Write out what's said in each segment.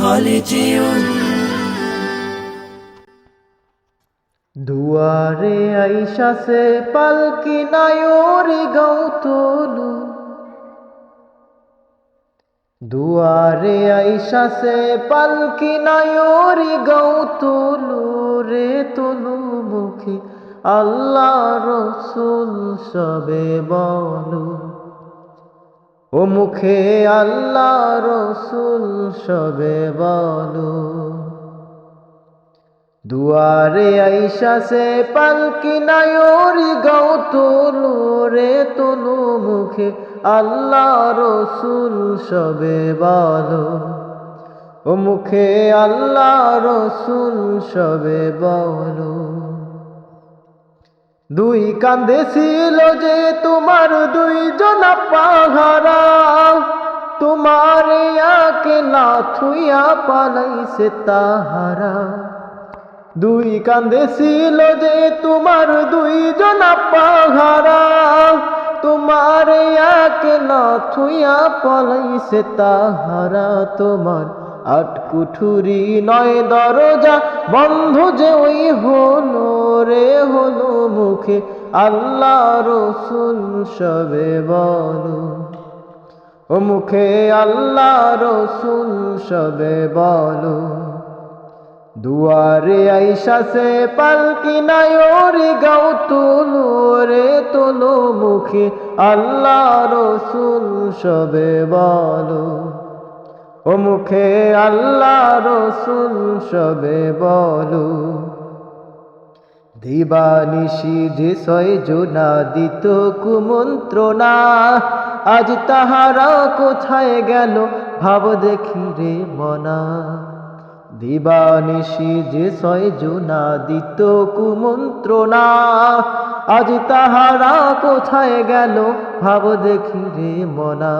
خالدون दुआरे आयशा से पलकी नायोरी गौतोलू दुआरे आयशा से पलकी नायोरी गौतोलू रे तोलू मुखे আল্লাহ রসুল সবে বলো ও মুখে আল্লাহ রসুল সবে বলো দুয়ারে আইসা সে পালকি নায়োরি গাও তোলো রে তোলো মুখে আল্লাহ রসুল সবে বলো ও মুখে আল্লাহ রসুল সবে বলো দুই কান্দে ছিল যে তোমার দুইজন পাহারা তোমার আকে না থুইয়া পালাইছে তাহারা দুই কান্দে ছিল যে তোমার দুইজন পাহারা তোমার আকে না থুইয়া পালাইছে তাহারা তোমার আট কুঠুরি নয় দরজা বন্ধ যে ওই হলো রে হলো মুখে আল্লাহ রসুল সবে বলো ও মুখে আল্লাহ রসুল সবে বলো দুয়ারে আইসা সে পালকি নায়োরি গাও তোলো রে তোলো মুখে আল্লাহ রসুল সবে বলো ও মুখে আল্লাহ রসুল সবে বলো দিবানিশি যে ছয়জনা দিত কুমন্ত্রণা আজ তাহারা কোথায় গেল ভাব দেখি রে মনা দিবানিশি যে ছয়জনা দিত কুমন্ত্রণা আজ তাহারা কোথায় গেল ভাব দেখি রে মনা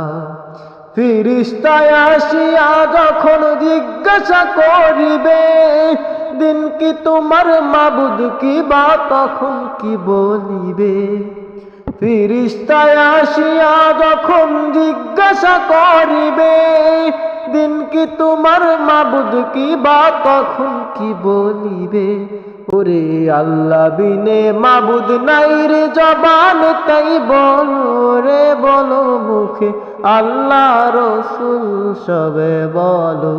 ফিরিস্তায় আসিয়া যখন জিজ্ঞাসা করিবে দিন কি তোমার মাবুদ কি বা তখন কি বলিবে ফিরিস্তায় আসিয়া যখন জিজ্ঞাসা করিবে দিন কি তোমার মাবুদ কি বা তখন কি বলিবে ওরে আল্লাহ বিনে মাবুদ নাই রে জবান তাই বলো রে বলো মুখে আল্লাহ রসুল সবে বলো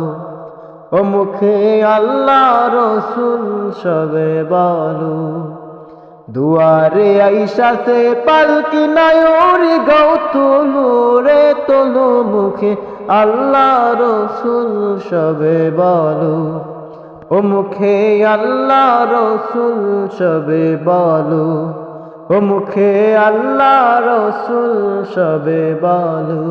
ও মুখে আল্লাহ রসুল সবে বলো দুয়ারে আইসা সে পালকি নায়োরি গাও তোলো রে তোলো মুখে আল্লাহ রসুল সবে বলো ও মুখে আল্লাহ রসুল সবে বলো ও মুখে আল্লাহ রসুল সবে বলো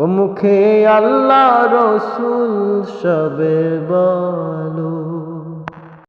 ও মুখে আল্লাহ রসুল সবে বলো।